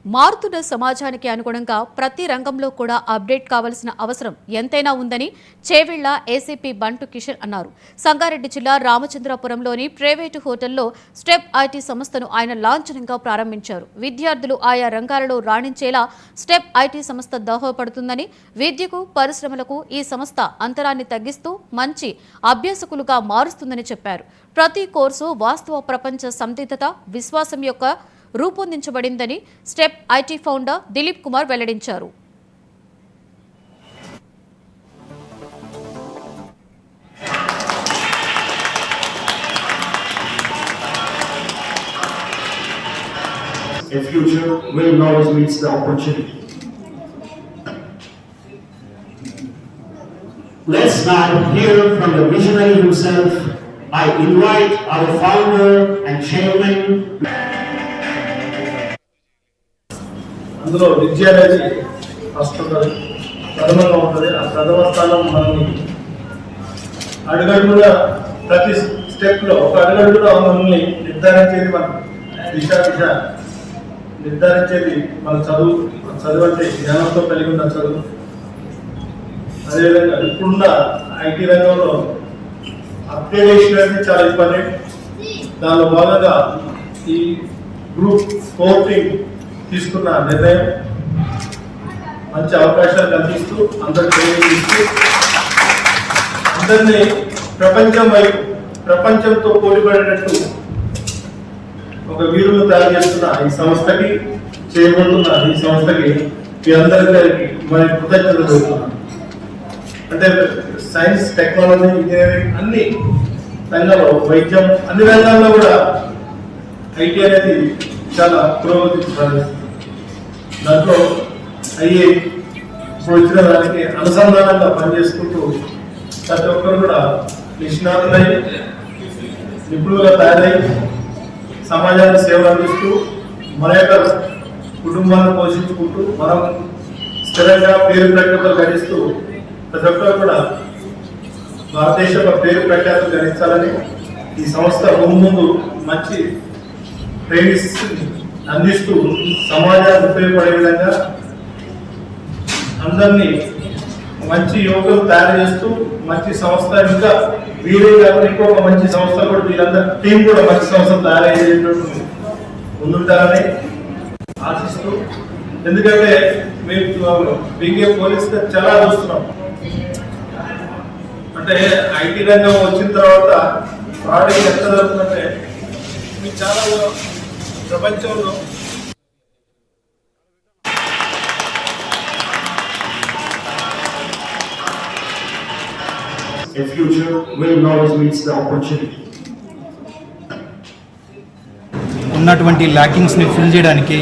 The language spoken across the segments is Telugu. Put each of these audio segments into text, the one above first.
మారుతున్న సమాజానికి అనుగుణంగా ప్రతి రంగంలో కూడా అప్డేట్ కావాల్సిన అవసరం ఎంతైనా ఉందని చేవెళ్ల ఏసీపీ బంటు కిషన్ అన్నారు. సంగారెడ్డి జిల్లా రామచంద్రపురంలోని ప్రైవేటు హోటల్లో స్టెప్ ఐటీ సంస్థను ఆయన లాంఛనంగా ప్రారంభించారు. విద్యార్థులు ఆయా రంగాలలో రాణించేలా స్టెప్ ఐటీ సంస్థ దోహదపడుతుందని, విద్యకు పరిశ్రమలకు ఈ సంస్థ అంతరాన్ని తగ్గిస్తూ మంచి అభ్యాసకులుగా మారుస్తుందని చెప్పారు. ప్రతి కోర్సు వాస్తవ ప్రపంచ సందిగ్ధత, విశ్వాసం యొక్క రూపొందించబడిందని step IT founder Dilip Kumar వెల్లడించారు. A future will always meet the opportunity. Let's now hear from the visionary himself. I invite our founder and chairman. అందులో విద్య అనేది ఫస్ట్ ఉంటుంది, ప్రథమంగా ఉంటుంది. ఆ ప్రథమ స్థానం మనల్ని అడుగడుగుగా ప్రతి స్టెప్లో ఒక అడుగడుగుగా మనల్ని నిర్ధారించేది, మన దిశ నిర్ధారించేది మన చదువు. చదువు అంటే జ్ఞానంతో కలిగి ఉన్న చదువు. అదేవిధంగా ఇప్పుడున్న ఐటీ రంగంలో అప్గ్రేడేషన్ అనేది చాలా ఇంపార్టెంట్. దానిలో భాగంగా ఈ గ్రూప్ కోర్టింగ్ తీసుకున్న నిర్ణయం మంచి అవకాశాలు కల్పిస్తూ అందరికి ట్రైనింగ్ ఇస్తూ అందరినీ ప్రపంచంతో పోటీపడేటట్టు ఒక వీరులు తయారు చేస్తున్న ఈ సంస్థకి, చేయబోతున్న ఈ సంస్థకి మీ అందరికీ మరి కృతజ్ఞతలు చెబుతున్నాను. అంటే సైన్స్, టెక్నాలజీ, ఇంజనీరింగ్ అన్ని రంగాల్లో, వైద్యం అన్ని రంగాల్లో కూడా ఐటీ అనేది చాలా పురోగతి సాధిస్తుంది. దాంట్లో అయ్యే ఇప్పుడు వచ్చిన దానికి అనుసంధానంగా పనిచేసుకుంటూ ప్రతి ఒక్కరు కూడా నిష్ణాతులై, నిపుణులుగా తయారై సమాజానికి సేవ అందిస్తూ మన యొక్క కుటుంబాలను పోషించుకుంటూ మనం స్థిరంగా పేరు ప్రఖ్యాతులు గడిస్తూ ప్రతి ఒక్కరు కూడా భారతదేశ పేరు ప్రఖ్యాతులు గడించాలని ఈ సంస్థ ముందు మంచి ట్రైనింగ్స్ అందిస్తూ సమాజానికి ఉపయోగపడే విధంగా అందరినీ మంచి యువకులు తయారు చేస్తూ మంచి సంస్థ, ఇంకా వీరే కాకుండా ఇంకొక మంచి సంస్థ కూడా, వీళ్ళందరూ టీం కూడా మంచి సంస్థ తయారయ్యేటట్టు ముందుంటారని ఆశిస్తూ, ఎందుకంటే మేము బీగే పోలీస్ చాలా చూస్తున్నాం. అంటే ఐటీ రంగం వచ్చిన తర్వాత ఫ్రాడ్ ఎంత జరుగుతుందంటే మీకు చాలా ప్రపంచంలో A future will always meet the opportunity. ఉన్నటువంటి ల్యాకింగ్స్ని ఫిల్ చేయడానికి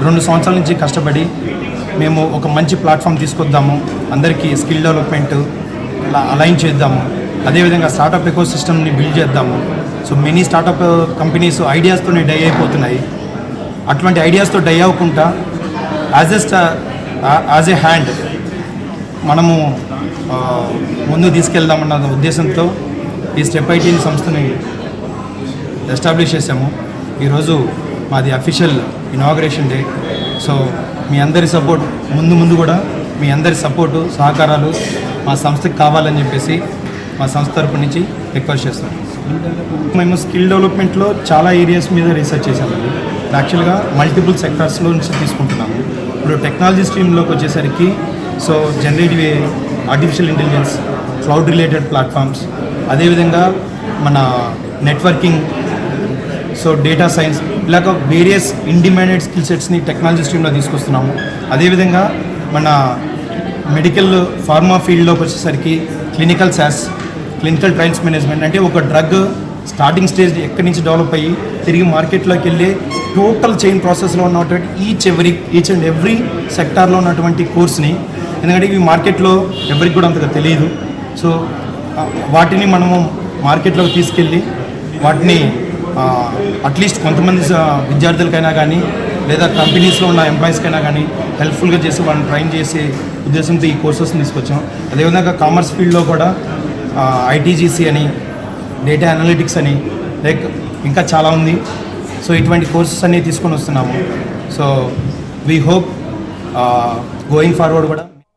2 సంవత్సరాల నుంచి కష్టపడి మేము ఒక మంచి ప్లాట్ఫామ్ తీసుకొద్దాము, అందరికీ స్కిల్ డెవలప్మెంట్ అలైన్ చేద్దాము, అదేవిధంగా స్టార్టప్ ఎకో సిస్టమ్ని బిల్డ్ చేద్దాము. సో మెనీ స్టార్టప్ కంపెనీస్ ఐడియాస్తోనే డై అయిపోతున్నాయి. అటువంటి ఐడియాస్తో డై అవ్వకుండా యాజ్ ఏ హ్యాండ్ మనము ముందుకు తీసుకెళ్దామన్న ఉద్దేశంతో ఈ స్టెప్ ఐటీ సంస్థని ఎస్టాబ్లిష్ చేసాము. ఈరోజు మాది అఫీషియల్ ఇనాగరేషన్ డే. సో మీ అందరి సపోర్ట్, ముందు కూడా మీ అందరి సపోర్టు, సహకారాలు మా సంస్థకి కావాలని చెప్పేసి మా సంస్థ తరపు నుంచి రిక్వెస్ట్ చేస్తాం. మేము స్కిల్ డెవలప్మెంట్లో చాలా ఏరియాస్ మీద రీసెర్చ్ చేసామండి. యాక్చువల్గా మల్టిపుల్ సెక్టార్స్లో నుంచి తీసుకుంటున్నాము. ఇప్పుడు టెక్నాలజీ స్ట్రీమ్లోకి వచ్చేసరికి so generative artificial intelligence, cloud related platforms, అదేవిధంగా మన నెట్వర్కింగ్, సో డేటా సైన్స్, ఇలాగ వేరియస్ ఇన్ డిమాండెడ్ స్కిల్ సెట్స్ని టెక్నాలజీ స్ట్రీమ్లో తీసుకొస్తున్నాము. అదేవిధంగా మన మెడికల్ ఫార్మా ఫీల్డ్లోకి వచ్చేసరికి clinical SaaS, clinical trials management, అంటే ఒక డ్రగ్ స్టార్టింగ్ స్టేజ్ ఎక్కడి నుంచి డెవలప్ అయ్యి తిరిగి మార్కెట్లోకి వెళ్ళే టోటల్ చైన్ ప్రాసెస్లో ఉన్నటువంటి ఈచ్ అండ్ ఎవ్రీ సెక్టార్లో ఉన్నటువంటి కోర్స్ని, ఎందుకంటే ఇవి మార్కెట్లో ఎవరికి కూడా అంతగా తెలియదు. సో వాటిని మనము మార్కెట్లోకి తీసుకెళ్ళి వాటిని అట్లీస్ట్ కొంతమంది విద్యార్థులకైనా కానీ లేదా కంపెనీస్లో ఉన్న ఎంప్లాయీస్కైనా కానీ హెల్ప్ఫుల్గా చేసి వాళ్ళని ట్రైన్ చేసే ఉద్దేశంతో ఈ కోర్సెస్ని తీసుకొచ్చాం. అదేవిధంగా కామర్స్ ఫీల్డ్లో కూడా ITGC అని, డేటా అనలిటిక్స్ అని, లైక్ ఇంకా చాలా ఉంది. సో ఇటువంటి కోర్సెస్ అన్నీ తీసుకొని వస్తున్నాము. So we hope going forward కూడా